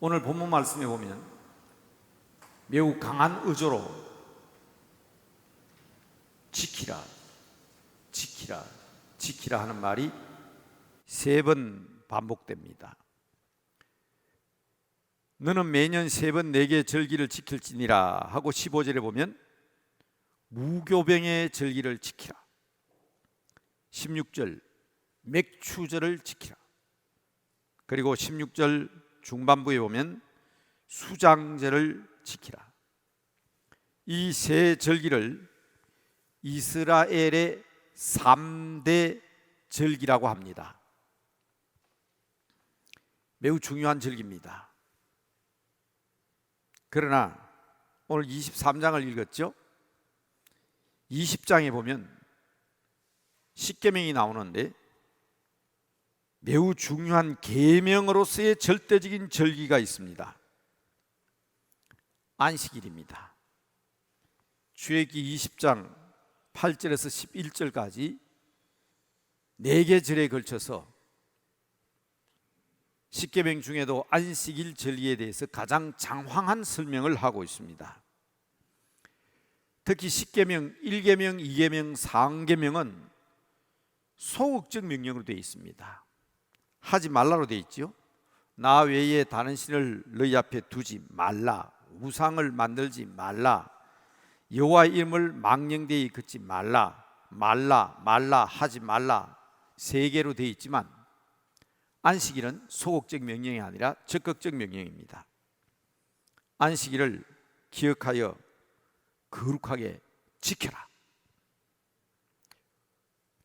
오늘 본문 말씀에 보면 매우 강한 의조로 지키라, 지키라, 지키라 하는 말이 3번 반복됩니다. 너는 매년 3번 내게 절기를 지킬지니라 하고 15절에 보면 무교병의 절기를 지키라, 16절 맥추절을 지키라, 그리고 16절 중반부에 보면 수장절을 지키라. 이 3 절기를 이스라엘의 3대 절기라고 합니다. 매우 중요한 절기입니다. 그러나 오늘 23장을 읽었죠? 20장에 보면 십계명이 나오는데 매우 중요한 계명으로서의 절대적인 절기가 있습니다. 안식일입니다. 출애굽기 20장 8절에서 11절까지 4개 절에 걸쳐서 십계명 중에도 안식일 절기에 대해서 가장 장황한 설명을 하고 있습니다. 특히 십계명 1계명, 2계명, 3계명은 소극적 명령으로 되어 있습니다. 하지 말라로 되어 있죠. 나 외에 다른 신을 너희 앞에 두지 말라, 우상을 만들지 말라, 여호와 이름을 망령되이 걷지 말라, 말라, 말라, 하지 말라 3개로 되어 있지만 안식일은 소극적 명령이 아니라 적극적 명령입니다. 안식일을 기억하여 거룩하게 지켜라.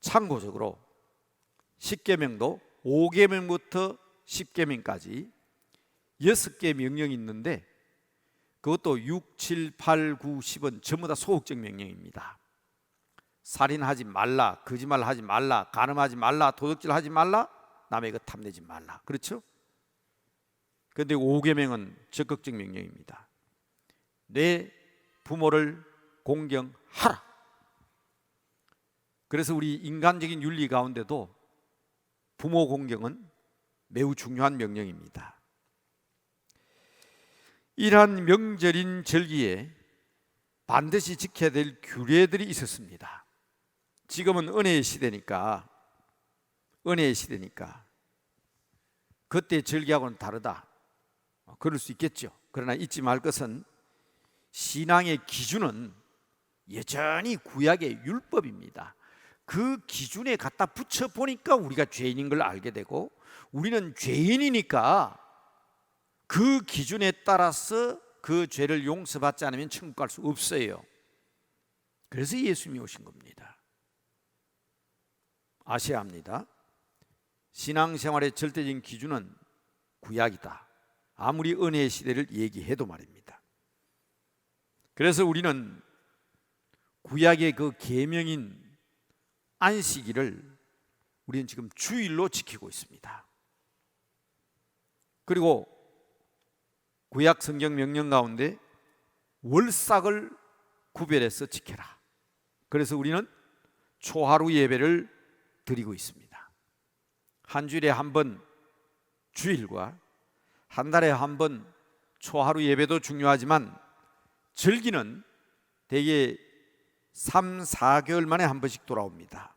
참고적으로 십계명도 5계명부터 10계명까지 6개 명령이 있는데 그것도 6, 7, 8, 9, 10은 전부 다 소극적 명령입니다. 살인하지 말라, 거짓말하지 말라, 간음하지 말라, 도둑질하지 말라, 남의 것 탐내지 말라. 그렇죠? 그런데 5계명은 적극적 명령입니다. 내 부모를 공경하라. 그래서 우리 인간적인 윤리 가운데도 부모 공경은 매우 중요한 명령입니다. 이러한 명절인 절기에 반드시 지켜야 될 규례들이 있었습니다. 지금은 은혜의 시대니까 그때 절기하고는 다르다, 그럴 수 있겠죠. 그러나 잊지 말 것은 신앙의 기준은 여전히 구약의 율법입니다. 그 기준에 갖다 붙여 보니까 우리가 죄인인 걸 알게 되고, 우리는 죄인이니까 그 기준에 따라서 그 죄를 용서받지 않으면 천국 갈 수 없어요. 그래서 예수님이 오신 겁니다. 아셔야 합니다. 신앙생활의 절대적인 기준은 구약이다. 아무리 은혜의 시대를 얘기해도 말입니다. 그래서 우리는 구약의 그 계명인 안식일을 우리는 지금 주일로 지키고 있습니다. 그리고 구약 성경 명령 가운데 월삭을 구별해서 지켜라. 그래서 우리는 초하루 예배를 드리고 있습니다. 한 주일에 한 번 주일과 한 달에 한 번 초하루 예배도 중요하지만 절기는 대개 3, 4개월 만에 한 번씩 돌아옵니다.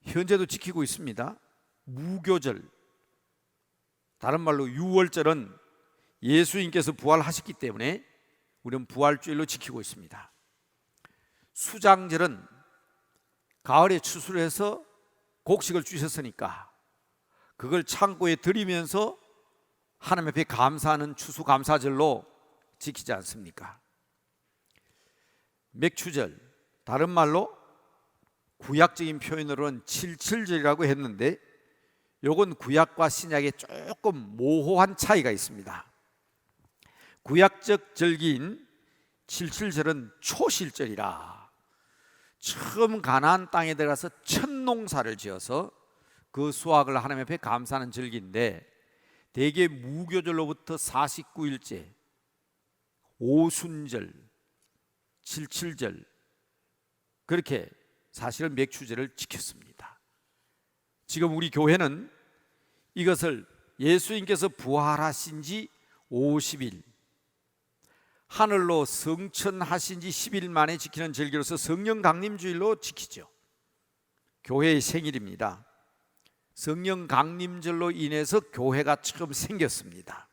현재도 지키고 있습니다. 무교절, 다른 말로 유월절은 예수님께서 부활하셨기 때문에 우리는 부활주일로 지키고 있습니다. 수장절은 가을에 추수를 해서 곡식을 주셨으니까 그걸 창고에 드리면서 하나님 앞에 감사하는 추수감사절로 지키지 않습니까? 맥추절, 다른 말로 구약적인 표현으로는 칠칠절이라고 했는데 이건 구약과 신약에 조금 모호한 차이가 있습니다. 구약적 절기인 칠칠절은 초실절이라 처음 가나안 땅에 들어가서 첫 농사를 지어서 그 수확을 하나님 앞에 감사하는 절기인데, 대개 무교절로부터 49일째, 오순절, 칠칠절, 그렇게 사실은 맥추절을 지켰습니다. 지금 우리 교회는 이것을 예수님께서 부활하신 지 50일, 하늘로 성천하신 지 10일 만에 지키는 절기로서 성령 강림주일로 지키죠. 교회의 생일입니다. 성령 강림절로 인해서 교회가 처음 생겼습니다.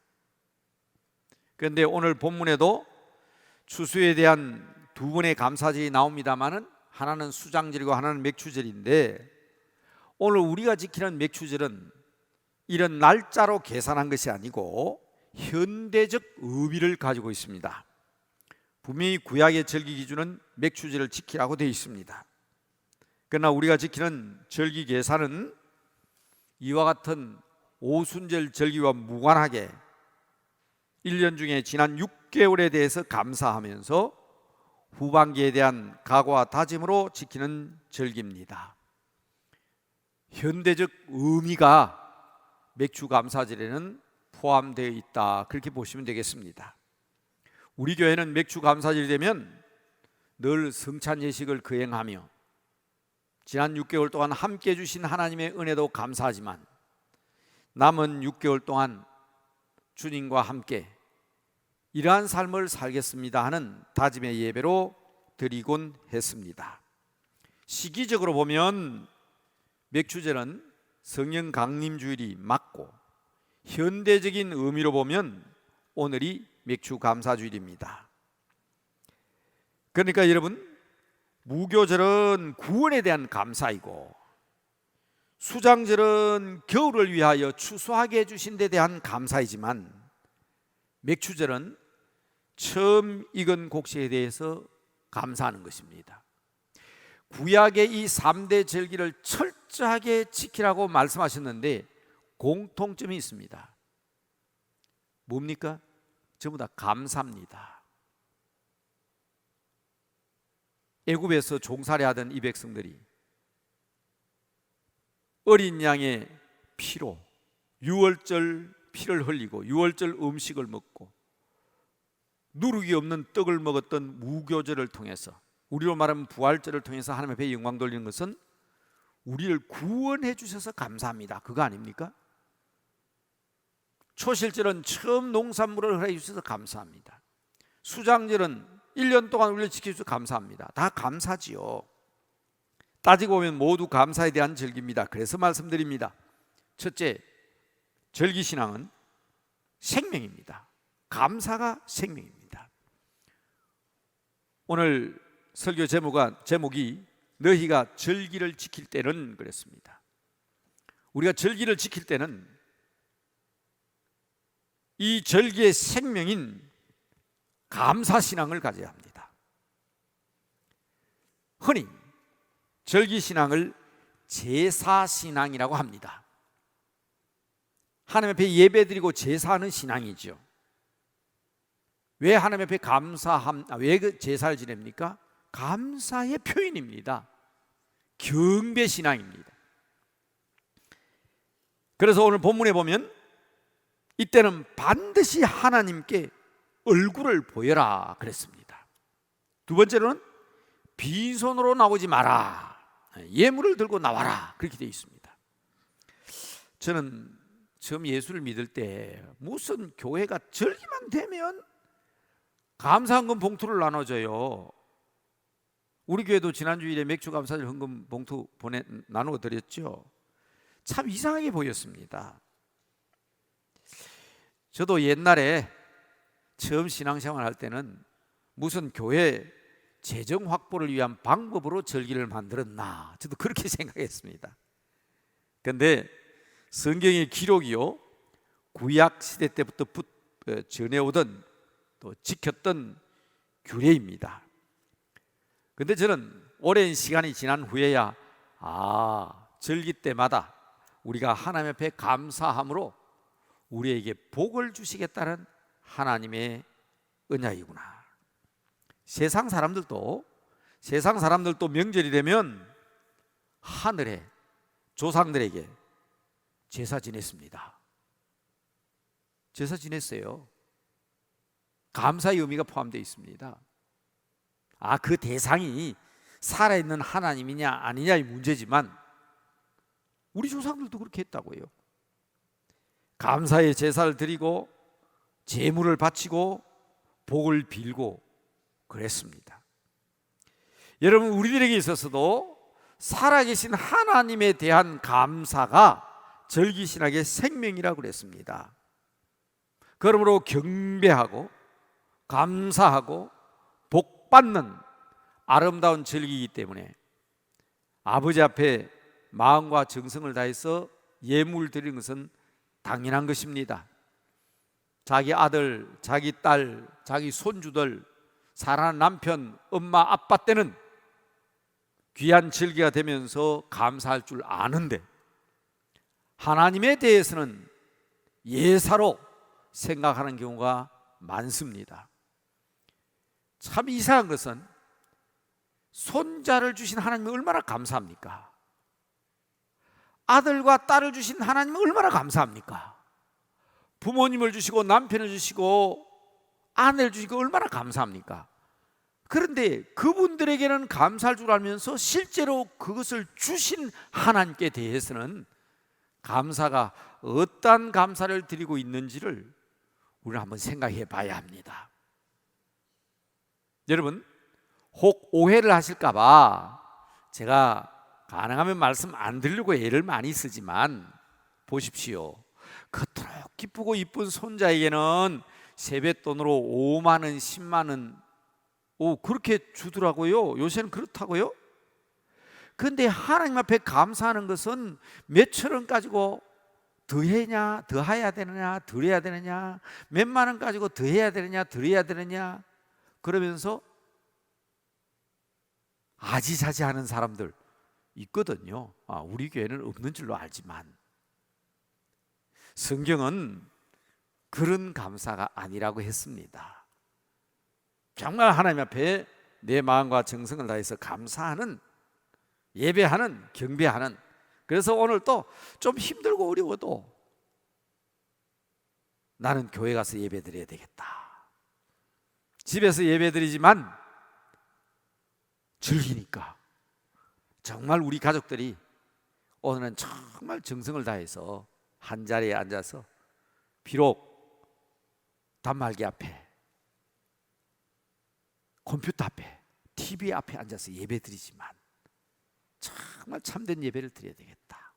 그런데 오늘 본문에도 추수에 대한 두 번의 감사절이 나옵니다마는 하나는 수장절이고 하나는 맥추절인데, 오늘 우리가 지키는 맥추절은 이런 날짜로 계산한 것이 아니고 현대적 의미를 가지고 있습니다. 분명히 구약의 절기 기준은 맥추절을 지키라고 되어 있습니다. 그러나 우리가 지키는 절기 계산은 이와 같은 오순절 절기와 무관하게 1년 중에 지난 6개월에 대해서 감사하면서 후반기에 대한 각오와 다짐으로 지키는 절기입니다. 현대적 의미가 맥추 감사절에는 포함되어 있다, 그렇게 보시면 되겠습니다. 우리 교회는 맥추 감사절이 되면 늘 성찬 예식을 거행하며 지난 6개월 동안 함께 주신 하나님의 은혜도 감사하지만 남은 6개월 동안 주님과 함께 이러한 삶을 살겠습니다 하는 다짐의 예배로 드리곤 했습니다. 시기적으로 보면 맥추절은 성령 강림주일이 맞고, 현대적인 의미로 보면 오늘이 맥추 감사주일입니다. 그러니까 여러분, 무교절은 구원에 대한 감사이고, 수장절은 겨울을 위하여 추수하게 해주신 데 대한 감사이지만, 맥추절은 처음 익은 곡식에 대해서 감사하는 것입니다. 구약의 이 3대 절기를 철저하게 지키라고 말씀하셨는데 공통점이 있습니다. 뭡니까? 전부 다 감사입니다. 애굽에서 종살이하던 이 백성들이 어린 양의 피로 유월절 피를 흘리고 유월절 음식을 먹고 누룩이 없는 떡을 먹었던 무교절을 통해서, 우리로 말하면 부활절을 통해서 하나님 앞에 영광 돌리는 것은 우리를 구원해 주셔서 감사합니다, 그거 아닙니까? 초실절은 처음 농산물을 허락해 주셔서 감사합니다. 수장절은 1년 동안 우리를 지켜주셔서 감사합니다. 다 감사지요. 따지고 보면 모두 감사에 대한 절기입니다. 그래서 말씀드립니다. 첫째, 절기신앙은 생명입니다. 감사가 생명입니다. 오늘 설교 제목이 너희가 절기를 지킬 때는 그랬습니다. 우리가 절기를 지킬 때는 이 절기의 생명인 감사신앙을 가져야 합니다. 흔히 절기신앙을 제사신앙이라고 합니다. 하나님 앞에 예배드리고 제사하는 신앙이죠. 왜 하나님 앞에 왜 그 제사를 지냅니까? 감사의 표현입니다. 경배신앙입니다. 그래서 오늘 본문에 보면 이때는 반드시 하나님께 얼굴을 보여라 그랬습니다. 두 번째로는 빈손으로 나오지 마라, 예물을 들고 나와라, 그렇게 되어 있습니다. 저는 처음 예수를 믿을 때 무슨 교회가 절기만 되면 감사헌금 봉투를 나눠줘요. 우리 교회도 지난주일에 맥주 감사절 헌금 봉투 나누어 드렸죠. 참 이상하게 보였습니다. 저도 옛날에 처음 신앙생활 할 때는 무슨 교회 재정 확보를 위한 방법으로 절기를 만들었나, 저도 그렇게 생각했습니다. 그런데 성경의 기록이요, 구약 시대 때부터 전해오던 또 지켰던 규례입니다. 그런데 저는 오랜 시간이 지난 후에야 절기 때마다 우리가 하나님 앞에 감사함으로 우리에게 복을 주시겠다는 하나님의 은혜이구나. 세상 사람들도 명절이 되면 하늘에 조상들에게 제사 지냈습니다. 제사 지냈어요. 감사의 의미가 포함되어 있습니다. 그 대상이 살아있는 하나님이냐 아니냐의 문제지만 우리 조상들도 그렇게 했다고요. 감사의 제사를 드리고 제물을 바치고 복을 빌고 그랬습니다. 여러분, 우리들에게 있어서도 살아계신 하나님에 대한 감사가 절기신학의 생명이라고 그랬습니다. 그러므로 경배하고 감사하고 복받는 아름다운 절기이기 때문에 아버지 앞에 마음과 정성을 다해서 예물 드리는 것은 당연한 것입니다. 자기 아들, 자기 딸, 자기 손주들, 사랑하는 남편, 엄마, 아빠 때는 귀한 절기가 되면서 감사할 줄 아는데 하나님에 대해서는 예사로 생각하는 경우가 많습니다. 참 이상한 것은 손자를 주신 하나님이 얼마나 감사합니까? 아들과 딸을 주신 하나님은 얼마나 감사합니까? 부모님을 주시고 남편을 주시고 아내를 주시고 얼마나 감사합니까? 그런데 그분들에게는 감사할 줄 알면서 실제로 그것을 주신 하나님께 대해서는 감사가 어떠한 감사를 드리고 있는지를 우리는 한번 생각해 봐야 합니다. 여러분, 혹 오해를 하실까 봐 제가 가능하면 말씀 안 드리려고 애를 많이 쓰지만 보십시오. 그토록 기쁘고 이쁜 손자에게는 세뱃돈으로 5만 원, 10만 원 그렇게 주더라고요. 요새는 그렇다고요. 그런데 하나님 앞에 감사하는 것은 몇천 원 가지고 더해냐, 더해야 되느냐, 덜해야 되느냐, 몇만 원 가지고 더해야 되느냐, 덜해야 되느냐, 그러면서 아지자지하는 사람들 있거든요. 우리 교회는 없는 줄로 알지만 성경은 그런 감사가 아니라고 했습니다. 정말 하나님 앞에 내 마음과 정성을 다해서 감사하는, 예배하는, 경배하는. 그래서 오늘 또 좀 힘들고 어려워도 나는 교회 가서 예배 드려야 되겠다. 집에서 예배 드리지만 즐기니까 정말 우리 가족들이 오늘은 정말 정성을 다해서 한 자리에 앉아서 비록 단말기 앞에, 컴퓨터 앞에, TV 앞에 앉아서 예배 드리지만 정말 참된 예배를 드려야 되겠다.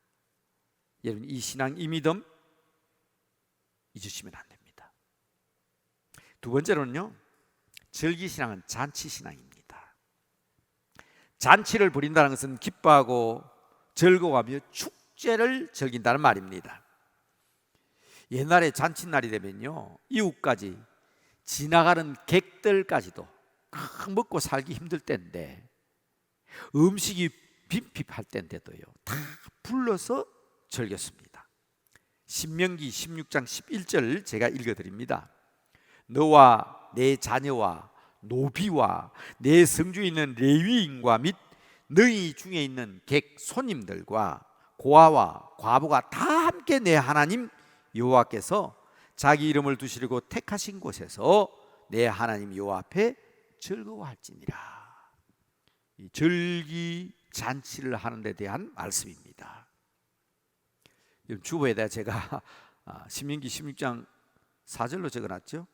여러분, 이 신앙, 이 믿음 잊으시면 안 됩니다. 두 번째로는요, 절기신앙은 잔치신앙입니다. 잔치를 벌인다는 것은 기뻐하고 즐거워하며 축제를 즐긴다는 말입니다. 옛날에 잔칫날이 되면요, 이웃까지 지나가는 객들까지도 먹고 살기 힘들 때인데 음식이 빈핍할 때인데도요 다 불러서 즐겼습니다. 신명기 16장 11절 제가 읽어드립니다. 너와 내 자녀와 노비와 내 성중에 있는 레위인과 및 너희 중에 있는 객 손님들과 고아와 과부가 다 함께 내 하나님 여호와께서 자기 이름을 두시려고 택하신 곳에서 내 하나님 여호와 앞에 즐거워할지니라. 이 절기 잔치를 하는 데 대한 말씀입니다. 주보에다 제가 신명기 16장 4절로 적어놨죠.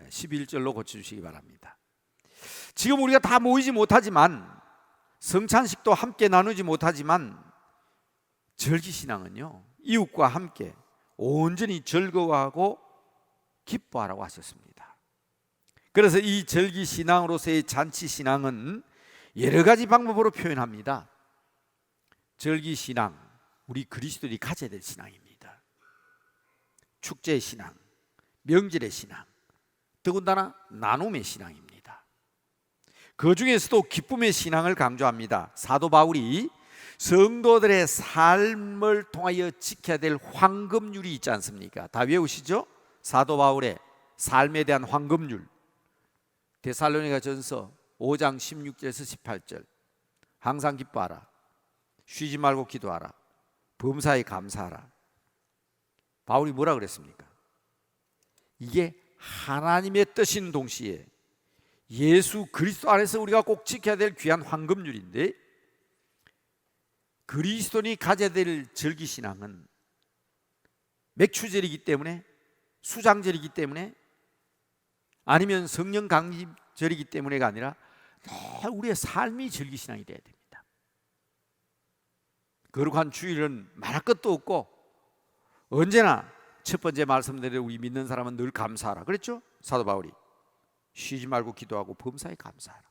11절로 고쳐주시기 바랍니다. 지금 우리가 다 모이지 못하지만, 성찬식도 함께 나누지 못하지만, 절기신앙은요 이웃과 함께 온전히 즐거워하고 기뻐하라고 하셨습니다. 그래서 이 절기신앙으로서의 잔치신앙은 여러 가지 방법으로 표현합니다. 절기신앙, 우리 그리스도인이 가져야 될 신앙입니다. 축제의 신앙, 명절의 신앙, 더군다나 나눔의 신앙입니다. 그 중에서도 기쁨의 신앙을 강조합니다. 사도 바울이 성도들의 삶을 통하여 지켜야 될 황금률이 있지 않습니까? 다 외우시죠? 사도 바울의 삶에 대한 황금률. 데살로니가전서 5장 16절에서 18절. 항상 기뻐하라. 쉬지 말고 기도하라. 범사에 감사하라. 바울이 뭐라 그랬습니까? 이게 하나님의 뜻인 동시에 예수 그리스도 안에서 우리가 꼭 지켜야 될 귀한 황금률인데, 그리스도인이 가져야 될 절기신앙은 맥추절이기 때문에, 수장절이기 때문에, 아니면 성령 강림절이기 때문에가 아니라 늘 우리의 삶이 절기신앙이 되어야 됩니다. 거룩한 주일은 말할 것도 없고 언제나 첫 번째 말씀대로 우리 믿는 사람은 늘 감사하라 그랬죠? 사도 바울이 쉬지 말고 기도하고 범사에 감사하라,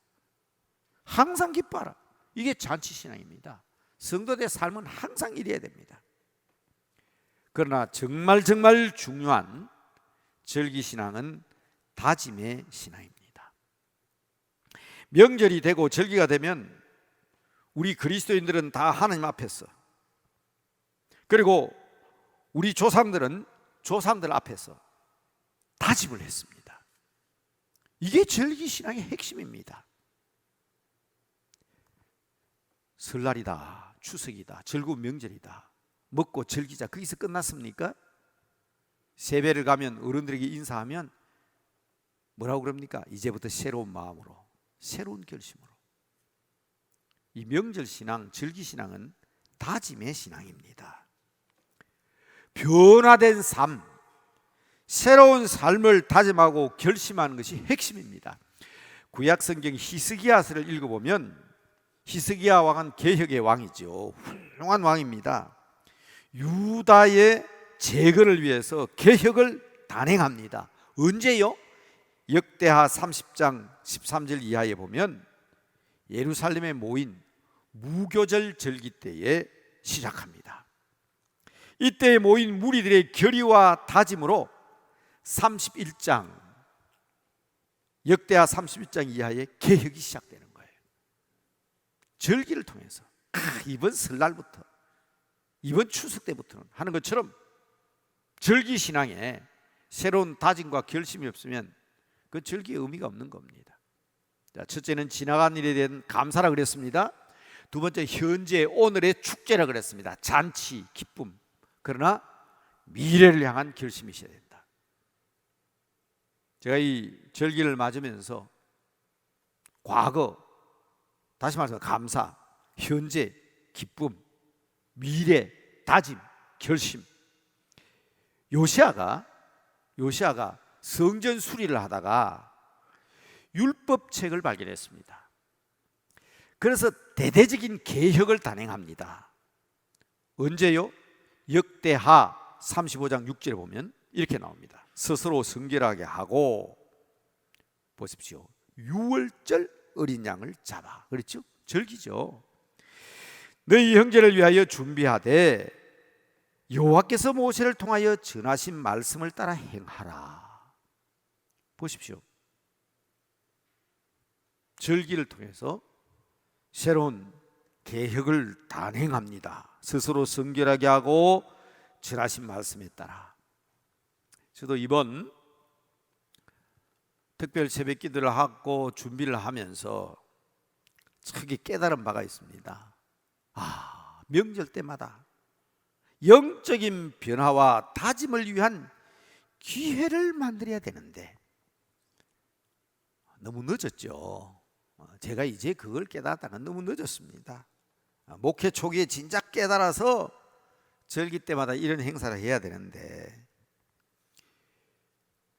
항상 기뻐하라. 이게 잔치신앙입니다. 성도들의 삶은 항상 이래야 됩니다. 그러나 정말 중요한 절기신앙은 다짐의 신앙입니다. 명절이 되고 절기가 되면 우리 그리스도인들은 다 하나님 앞에서, 그리고 우리 조상들은 조상들 앞에서 다짐을 했습니다. 이게 절기신앙의 핵심입니다. 설날이다, 추석이다, 즐거운 명절이다, 먹고 즐기자, 거기서 끝났습니까? 세배를 가면 어른들에게 인사하면 뭐라고 그럽니까? 이제부터 새로운 마음으로, 새로운 결심으로. 이 명절신앙, 절기신앙은 다짐의 신앙입니다. 변화된 삶, 새로운 삶을 다짐하고 결심하는 것이 핵심입니다. 구약성경 히스기야서를 읽어보면 히스기야 왕은 개혁의 왕이죠. 훌륭한 왕입니다. 유다의 재건을 위해서 개혁을 단행합니다. 언제요? 역대하 30장 13절 이하에 보면 예루살렘에 모인 무교절 절기 때에 시작합니다. 이때 모인 무리들의 결의와 다짐으로 31장, 역대하 31장 이하의 개혁이 시작되는 거예요. 절기를 통해서 이번 설날부터, 이번 추석 때부터는 하는 것처럼 절기 신앙에 새로운 다짐과 결심이 없으면 그 절기의 의미가 없는 겁니다. 자, 첫째는 지나간 일에 대한 감사라 그랬습니다. 두 번째, 현재 오늘의 축제라 그랬습니다. 잔치, 기쁨. 그러나 미래를 향한 결심이 있어야 된다. 제가 이 절기를 맞으면서 과거, 다시 말해서 감사, 현재, 기쁨, 미래, 다짐, 결심. 요시아가 성전 수리를 하다가 율법책을 발견했습니다. 그래서 대대적인 개혁을 단행합니다. 언제요? 역대하 35장 6절에 보면 이렇게 나옵니다. 스스로 성결하게 하고, 보십시오, 유월절 어린 양을 잡아. 그렇죠? 절기죠. 너희 형제를 위하여 준비하되 여호와께서 모세를 통하여 전하신 말씀을 따라 행하라. 보십시오. 절기를 통해서 새로운 개혁을 단행합니다. 스스로 성결하게 하고 전하신 말씀에 따라. 저도 이번 특별 새벽 기도를 하고 준비를 하면서 크게 깨달은 바가 있습니다. 명절 때마다 영적인 변화와 다짐을 위한 기회를 만들어야 되는데 너무 늦었죠. 제가 이제 그걸 깨닫다가 너무 늦었습니다. 목회 초기에 진작 깨달아서 절기 때마다 이런 행사를 해야 되는데,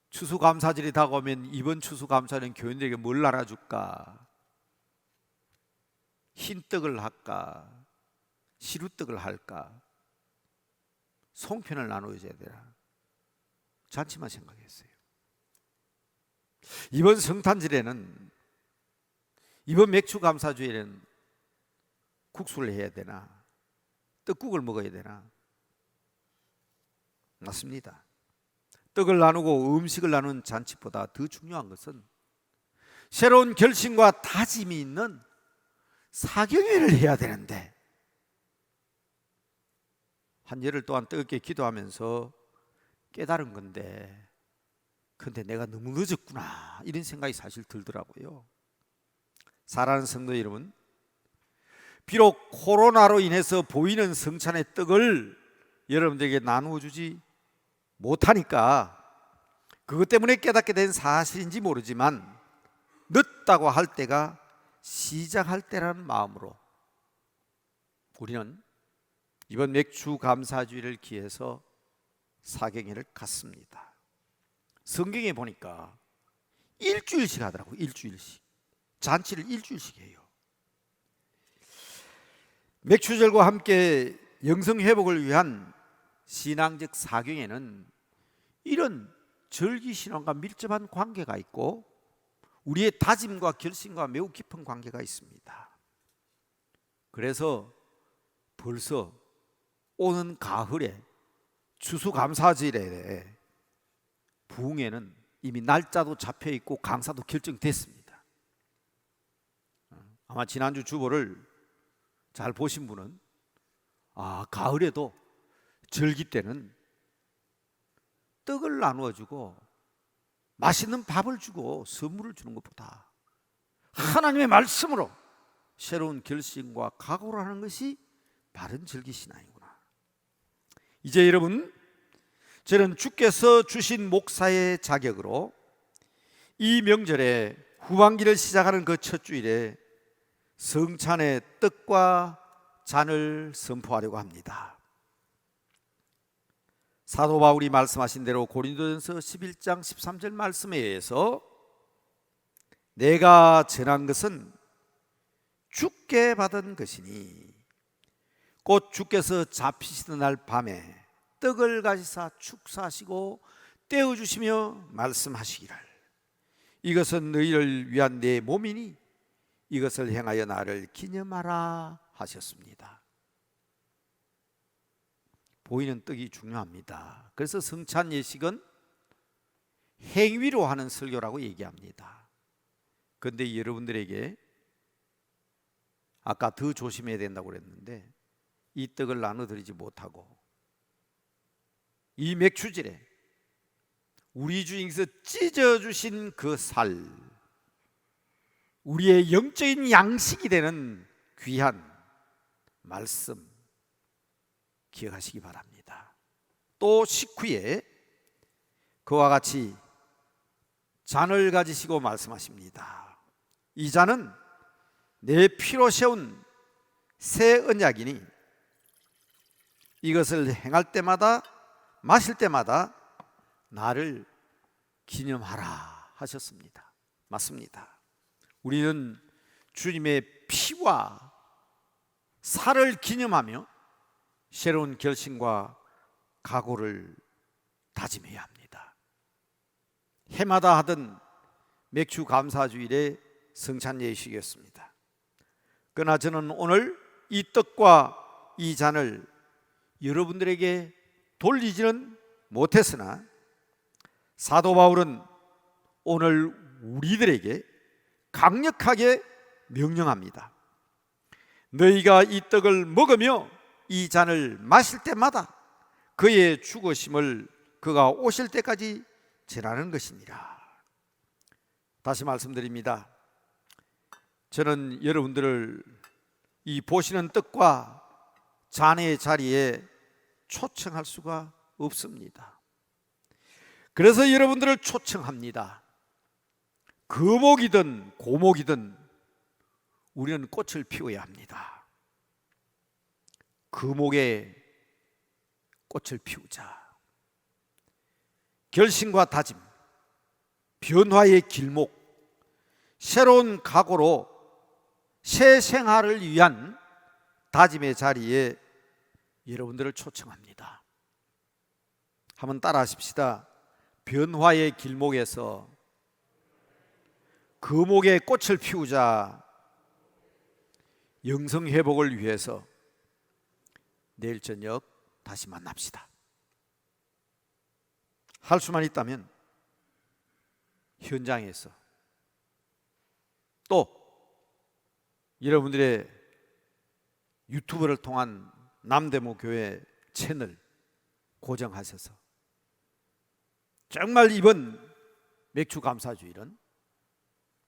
추수감사절이 다가오면 이번 추수감사는 교인들에게 뭘 나눠줄까? 흰떡을 할까? 시루떡을 할까? 송편을 나눠줘야 되나? 잔치만 생각했어요. 이번 성탄절에는, 이번 맥주감사주에는 국수를 해야 되나? 떡국을 먹어야 되나? 맞습니다. 떡을 나누고 음식을 나누는 잔치보다 더 중요한 것은 새로운 결심과 다짐이 있는 사경회를 해야 되는데, 한 열흘 동안 뜨겁게 기도하면서 깨달은 건데, 근데 내가 너무 늦었구나, 이런 생각이 사실 들더라고요. 사랑하는 성도 여러분, 비록 코로나로 인해서 보이는 성찬의 떡을 여러분들에게 나누어 주지 못하니까 그것 때문에 깨닫게 된 사실인지 모르지만, 늦다고 할 때가 시작할 때라는 마음으로 우리는 이번 맥주 감사주의를 기해서 사경회를 갔습니다. 성경에 보니까 일주일씩 하더라고요. 일주일씩. 잔치를 일주일씩 해요. 맥추절과 함께 영성회복을 위한 신앙적 사경에는 이런 절기신앙과 밀접한 관계가 있고 우리의 다짐과 결심과 매우 깊은 관계가 있습니다. 그래서 벌써 오는 가을에 추수감사절에 부흥회는 이미 날짜도 잡혀 있고 강사도 결정됐습니다. 아마 지난주 주보를 잘 보신 분은 가을에도 절기 때는 떡을 나누어 주고 맛있는 밥을 주고 선물을 주는 것보다 하나님의 말씀으로 새로운 결심과 각오를 하는 것이 바른 절기신앙이구나. 이제 여러분, 저는 주께서 주신 목사의 자격으로 이 명절에 후반기를 시작하는 그 첫 주일에 성찬의 떡과 잔을 선포하려고 합니다. 사도 바울이 말씀하신 대로 고린도전서 11장 13절 말씀에 의해서 내가 전한 것은 주께 받은 것이니 곧 주께서 잡히시던 날 밤에 떡을 가지사 축사하시고 떼어주시며 말씀하시기를 이것은 너희를 위한 내 몸이니 이것을 행하여 나를 기념하라 하셨습니다. 보이는 떡이 중요합니다. 그래서 성찬 예식은 행위로 하는 설교라고 얘기합니다. 그런데 여러분들에게 아까 더 조심해야 된다고 그랬는데 이 떡을 나눠드리지 못하고 이 맥추절에 우리 주님께서 찢어주신 그 살, 우리의 영적인 양식이 되는 귀한 말씀 기억하시기 바랍니다. 또 식후에 그와 같이 잔을 가지시고 말씀하십니다. 이 잔은 내 피로 세운 새 언약이니 이것을 행할 때마다 마실 때마다 나를 기념하라 하셨습니다. 맞습니다. 우리는 주님의 피와 살을 기념하며 새로운 결심과 각오를 다짐해야 합니다. 해마다 하던 맥주 감사주일의 성찬 예식이었습니다. 그러나 저는 오늘 이 떡과 이 잔을 여러분들에게 돌리지는 못했으나 사도 바울은 오늘 우리들에게 강력하게 명령합니다. 너희가 이 떡을 먹으며 이 잔을 마실 때마다 그의 죽으심을 그가 오실 때까지 전하는 것이니라. 다시 말씀드립니다. 저는 여러분들을 이 보시는 떡과 잔의 자리에 초청할 수가 없습니다. 그래서 여러분들을 초청합니다. 거목이든 고목이든 우리는 꽃을 피워야 합니다. 거목에 꽃을 피우자. 결심과 다짐, 변화의 길목, 새로운 각오로 새 생활을 위한 다짐의 자리에 여러분들을 초청합니다. 한번 따라 하십시다. 변화의 길목에서 거목의 꽃을 피우자. 영성 회복을 위해서 내일 저녁 다시 만납시다. 할 수만 있다면 현장에서 또 여러분들의 유튜브를 통한 남대모 교회 채널 고정하셔서 정말 이번 맥주 감사주일은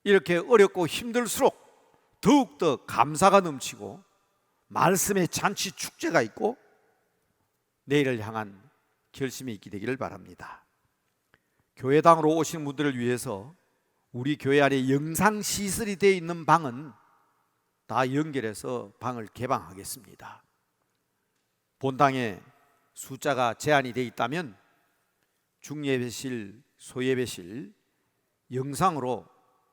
이렇게 어렵고 힘들수록 더욱더 감사가 넘치고 말씀의 잔치 축제가 있고 내일을 향한 결심이 있게 되기를 바랍니다. 교회당으로 오신 분들을 위해서 우리 교회 안에 영상 시설이 되어 있는 방은 다 연결해서 방을 개방하겠습니다. 본당에 숫자가 제한이 되어 있다면 중예배실, 소예배실 영상으로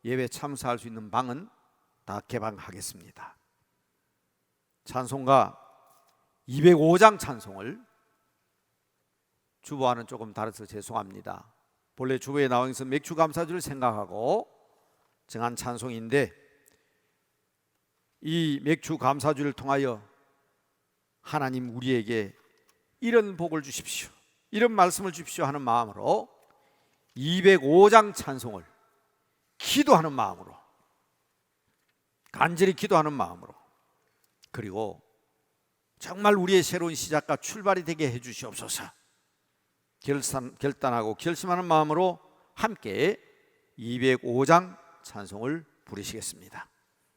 예배 참석할 수 있는 방은 다 개방하겠습니다. 찬송가 205장 찬송을 주보와는 조금 다르서 죄송합니다. 본래 주보에 나와 있는 맥주 감사주를 생각하고 정한 찬송인데, 이 맥주 감사주를 통하여 하나님 우리에게 이런 복을 주십시오, 이런 말씀을 주십시오 하는 마음으로 205장 찬송을 기도하는 마음으로, 간절히 기도하는 마음으로, 그리고 정말 우리의 새로운 시작과 출발이 되게 해주시옵소서 결단하고 결심하는 마음으로 함께 205장 찬송을 부르시겠습니다.